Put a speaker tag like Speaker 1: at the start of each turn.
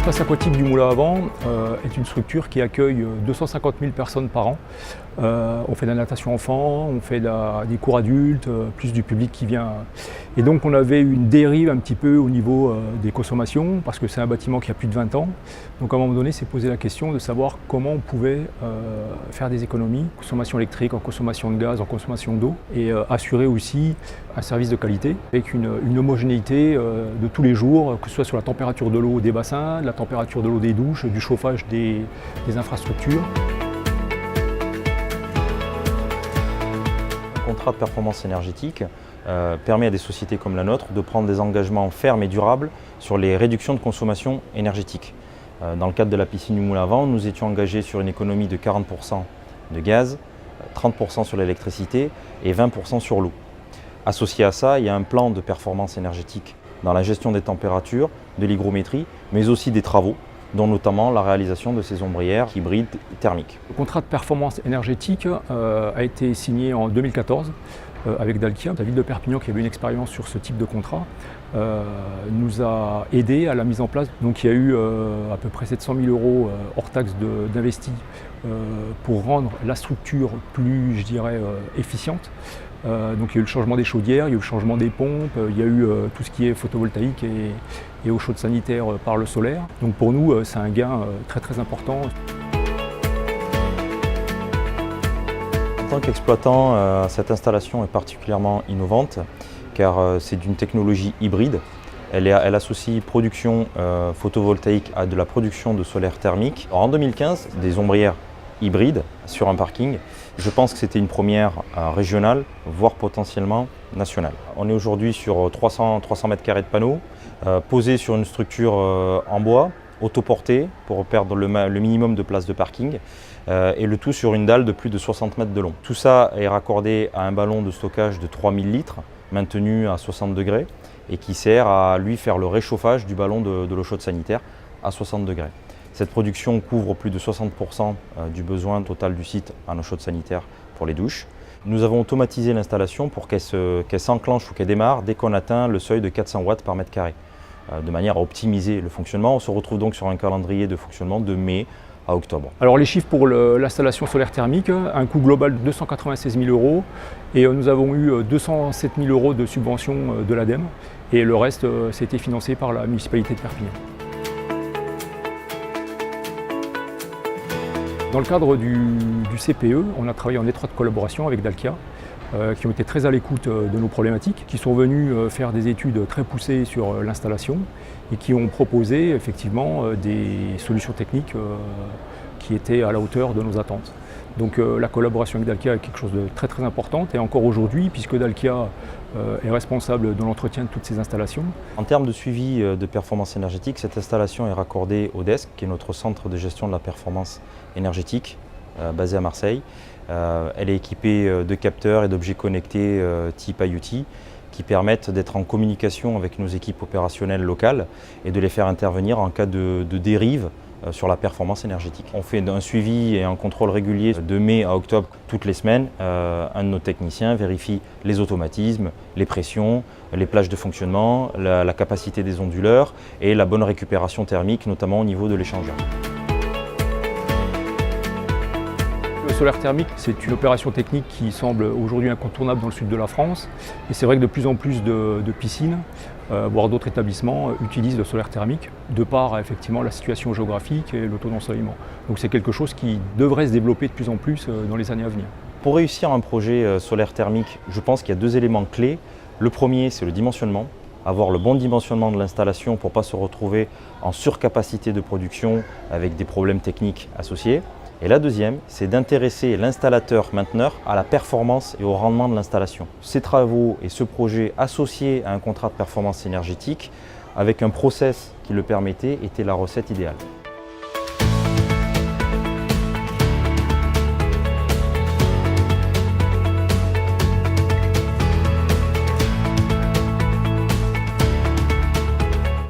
Speaker 1: L'espace aquatique du Moulin à Vent est une structure qui accueille 250 000 personnes par an. On fait de la natation enfant, on fait des cours adultes, plus du public qui vient. Et donc on avait une dérive un petit peu au niveau des consommations, parce que c'est un bâtiment qui a plus de 20 ans. Donc à un moment donné, c'est posé la question de savoir comment on pouvait faire des économies, en consommation électrique, en consommation de gaz, en consommation d'eau, et assurer aussi un service de qualité avec une homogénéité de tous les jours, que ce soit sur la température de l'eau des bassins, la température de l'eau des douches, du chauffage des infrastructures.
Speaker 2: Le contrat de performance énergétique permet à des sociétés comme la nôtre de prendre des engagements fermes et durables sur les réductions de consommation énergétique. Dans le cadre de la piscine du Moulin à Vent, nous étions engagés sur une économie de 40% de gaz, 30% sur l'électricité et 20% sur l'eau. Associé à ça, il y a un plan de performance énergétique dans la gestion des températures, de l'hygrométrie, mais aussi des travaux, dont notamment la réalisation de ces ombrières hybrides thermiques.
Speaker 1: Le contrat de performance énergétique a été signé en 2014 avec Dalkia. La ville de Perpignan, qui avait une expérience sur ce type de contrat, nous a aidé à la mise en place. Donc il y a eu à peu près 700 000 € hors taxe d'investis pour rendre la structure plus, je dirais, efficiente. Donc il y a eu le changement des chaudières, il y a eu le changement des pompes, il y a eu tout ce qui est photovoltaïque et eau chaude sanitaire par le solaire. Donc pour nous, c'est un gain très très important.
Speaker 2: En tant qu'exploitant, cette installation est particulièrement innovante car c'est d'une technologie hybride. Elle associe production photovoltaïque à de la production de solaire thermique. En 2015, des ombrières hybrides sur un parking, je pense que c'était une première régionale, voire potentiellement nationale. On est aujourd'hui sur 300 m² de panneaux, posés sur une structure en bois, autoportée pour perdre le minimum de place de parking, et le tout sur une dalle de plus de 60 mètres de long. Tout ça est raccordé à un ballon de stockage de 3000 litres, maintenu à 60 degrés, et qui sert à lui faire le réchauffage du ballon de l'eau chaude sanitaire à 60 degrés. Cette production couvre plus de 60% du besoin total du site en eau chaude sanitaire pour les douches. Nous avons automatisé l'installation pour qu'elle s'enclenche ou qu'elle démarre dès qu'on atteint le seuil de 400 watts par mètre carré, de manière à optimiser le fonctionnement. On se retrouve donc sur un calendrier de fonctionnement de mai à octobre.
Speaker 1: Alors les chiffres pour l'installation solaire thermique, un coût global de 296 000 € et nous avons eu 207 000 € de subvention de l'ADEME et le reste c'était financé par la municipalité de Perpignan. Dans le cadre du CPE, on a travaillé en étroite collaboration avec Dalkia, qui ont été très à l'écoute de nos problématiques, qui sont venus faire des études très poussées sur l'installation et qui ont proposé effectivement des solutions techniques qui étaient à la hauteur de nos attentes. Donc la collaboration avec Dalkia est quelque chose de très très important et encore aujourd'hui, puisque Dalkia est responsable de l'entretien de toutes ces installations.
Speaker 2: En termes de suivi de performance énergétique, cette installation est raccordée au DESC, qui est notre centre de gestion de la performance énergétique, basé à Marseille. Elle est équipée de capteurs et d'objets connectés type IoT qui permettent d'être en communication avec nos équipes opérationnelles locales et de les faire intervenir en cas de dérive sur la performance énergétique. On fait un suivi et un contrôle régulier de mai à octobre toutes les semaines. Un de nos techniciens vérifie les automatismes, les pressions, les plages de fonctionnement, la capacité des onduleurs et la bonne récupération thermique, notamment au niveau de l'échangeur.
Speaker 1: Le solaire thermique, c'est une opération technique qui semble aujourd'hui incontournable dans le sud de la France. Et c'est vrai que de plus en plus de piscines, voire d'autres établissements, utilisent le solaire thermique de par effectivement la situation géographique et le taux d'ensoleillement. Donc c'est quelque chose qui devrait se développer de plus en plus dans les années à venir.
Speaker 2: Pour réussir un projet solaire thermique, je pense qu'il y a deux éléments clés. Le premier, c'est le dimensionnement. Avoir le bon dimensionnement de l'installation pour ne pas se retrouver en surcapacité de production avec des problèmes techniques associés. Et la deuxième, c'est d'intéresser l'installateur-mainteneur à la performance et au rendement de l'installation. Ces travaux et ce projet associés à un contrat de performance énergétique avec un process qui le permettait était la recette idéale.